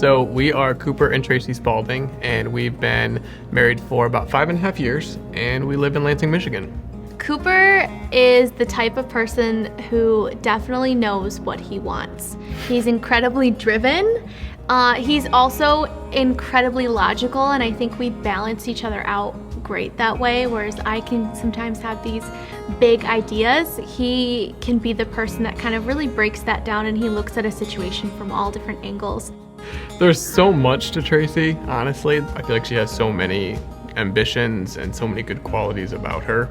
So we are Cooper and Tracy Spaulding, and we've been married for about 5.5 years, and we live in Lansing, Michigan. Cooper is the type of person who definitely knows what he wants. He's incredibly driven. He's also incredibly logical, and I think we balance each other out great that way, whereas I can sometimes have these big ideas. He can be the person that kind of really breaks that down, and he looks at a situation from all different angles. There's so much to Tracy, honestly. I feel like she has so many ambitions and so many good qualities about her.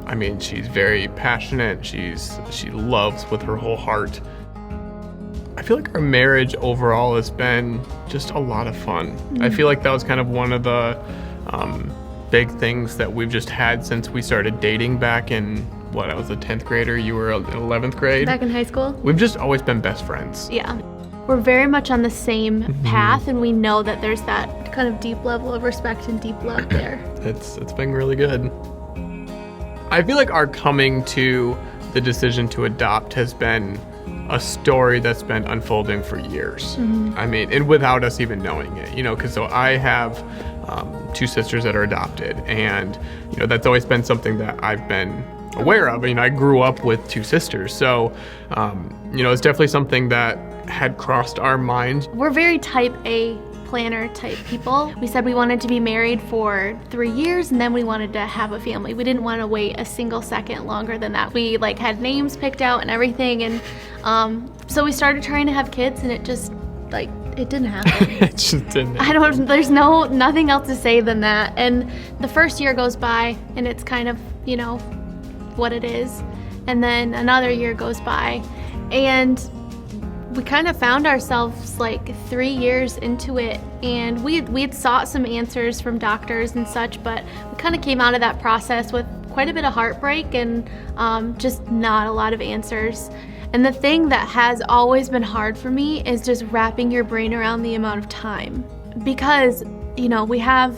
I mean, she's very passionate. She loves with her whole heart. I feel like our marriage overall has been just a lot of fun. I feel like that was kind of one of the big things that we've just had since we started dating back in, I was a 10th grader, you were in 11th grade. Back in high school? We've just always been best friends. Yeah. We're very much on the same path, and we know that there's that kind of deep level of respect and deep love there. It's been really good. I feel like our coming to the decision to adopt has been a story that's been unfolding for years. I mean, and without us even knowing it, because so I have 2 sisters that are adopted, and that's always been something that I've been aware of. I grew up with 2 sisters, so it's definitely something that had crossed our mind. We're very type A planner type people. We said we wanted to be married for 3 years, and then we wanted to have a family. We didn't want to wait a single second longer than that. We had names picked out and everything, and so we started trying to have kids, and it just it didn't happen. It just didn't. There's nothing else to say than that. And the first year goes by, and it's kind of what it is, and then another year goes by, and we kind of found ourselves 3 years into it, and we had sought some answers from doctors and such, but we kind of came out of that process with quite a bit of heartbreak and just not a lot of answers. And the thing that has always been hard for me is just wrapping your brain around the amount of time, because we have,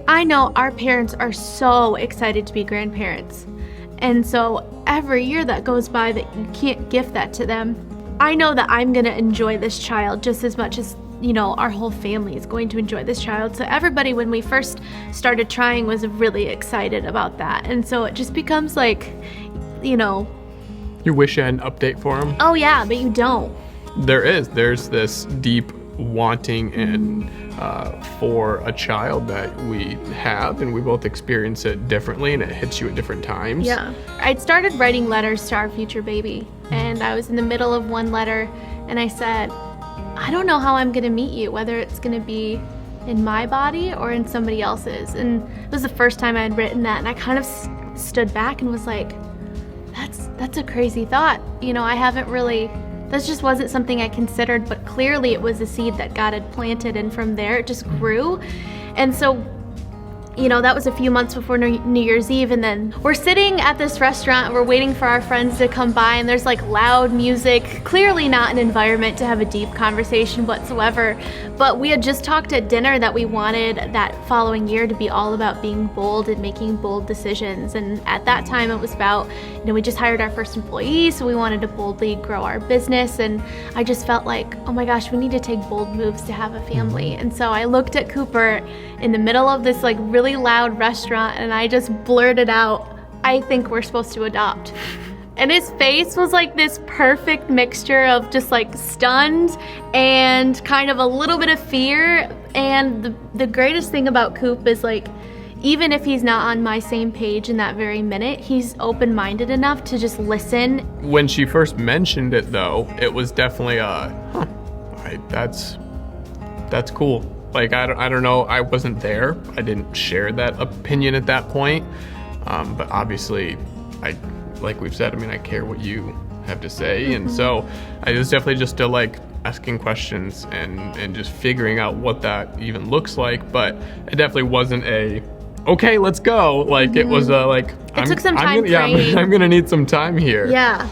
I know our parents are so excited to be grandparents, and so every year that goes by that you can't gift that to them, I know that I'm gonna enjoy this child just as much as our whole family is going to enjoy this child. So everybody, when we first started trying, was really excited about that, and so it just becomes You wish you had an update for them? Oh yeah, but you don't. There's this deep wanting and for a child that we have, and we both experience it differently, and it hits you at different times. Yeah. I'd started writing letters to our future baby, and I was in the middle of one letter, and I said, I don't know how I'm gonna meet you, whether it's gonna be in my body or in somebody else's. And it was the first time I had written that, and I kind of stood back and was like, that's a crazy thought. I haven't really, that just wasn't something I considered, but clearly it was a seed that God had planted, and from there it just grew. And so, that was a few months before New Year's Eve, and then we're sitting at this restaurant, we're waiting for our friends to come by, and there's loud music, clearly not an environment to have a deep conversation whatsoever. But we had just talked at dinner that we wanted that following year to be all about being bold and making bold decisions. And at that time it was about, we just hired our first employee, so we wanted to boldly grow our business. And I just felt like, oh my gosh, we need to take bold moves to have a family. And so I looked at Cooper in the middle of this really loud restaurant, and I just blurted out, I think we're supposed to adopt. And his face was this perfect mixture of just stunned and kind of a little bit of fear. And the greatest thing about Coop is even if he's not on my same page in that very minute, he's open-minded enough to just listen. When she first mentioned it, though, it was definitely that's cool. I don't know, I wasn't there. I didn't share that opinion at that point. But obviously, like we've said, I care what you have to say. And so I was definitely just still asking questions and just figuring out what that even looks like. But it definitely wasn't okay, let's go. It was it took some time training. I'm gonna need some time here. Yeah.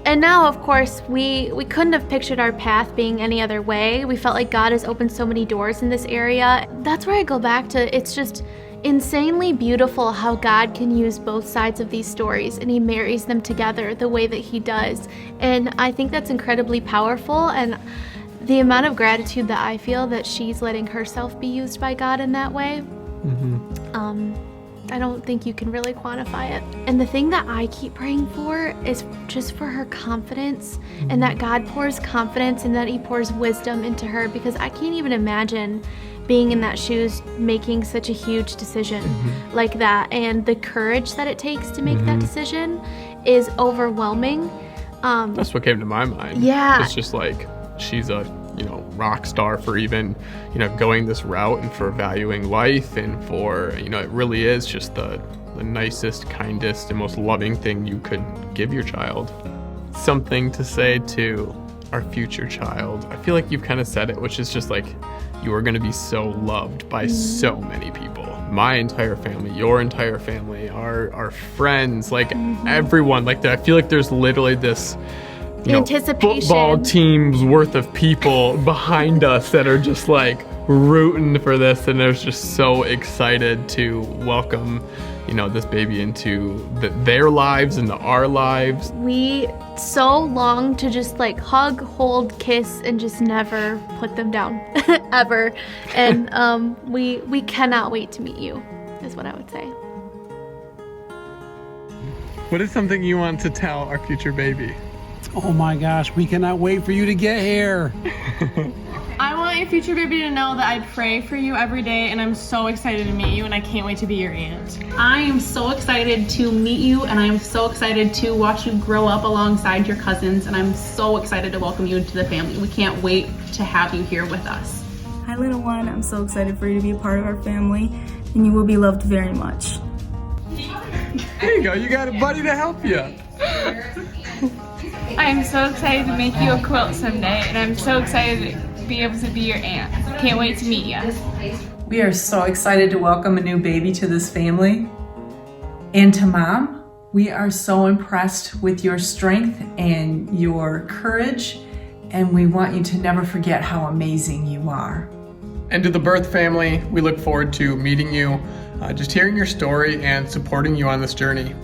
And now, of course, we couldn't have pictured our path being any other way. We felt like God has opened so many doors in this area. That's where I go back to, it's just insanely beautiful how God can use both sides of these stories, and he marries them together the way that he does. And I think that's incredibly powerful, and the amount of gratitude that I feel that she's letting herself be used by God in that way, I don't think you can really quantify it. And the thing that I keep praying for is just for her confidence, and that God pours confidence and that he pours wisdom into her, because I can't even imagine being in that shoes, making such a huge decision like that. And the courage that it takes to make that decision is overwhelming. That's what came to my mind. Yeah. It's just like, she's a, rock star for even, going this route, and for valuing life, and for, it really is just the nicest, kindest, and most loving thing you could give your child. Something to say to our future child. I feel like you've kind of said it, which is just like, you are going to be so loved by so many people. My entire family, your entire family, our friends, like everyone. Like, I feel like there's literally this anticipation, football team's worth of people behind us that are just like rooting for this, and they're just so excited to welcome this baby into their lives and our lives. We so long to just like hug, hold, kiss, and just never put them down ever. And we cannot wait to meet you, is what I would say. What is something you want to tell our future baby? Oh my gosh, we cannot wait for you to get here. I want your future baby to know that I pray for you every day, and I'm so excited to meet you, and I can't wait to be your aunt. I am so excited to meet you, and I am so excited to watch you grow up alongside your cousins, and I'm so excited to welcome you into the family. We can't wait to have you here with us. Hi, little one. I'm so excited for you to be a part of our family, and you will be loved very much. There you go. You got a buddy to help you. I am so excited to make you a quilt someday, and I'm so excited to be able to be your aunt. Can't wait to meet you. We are so excited to welcome a new baby to this family. And to Mom, we are so impressed with your strength and your courage, and we want you to never forget how amazing you are. And to the birth family, we look forward to meeting you, just hearing your story and supporting you on this journey.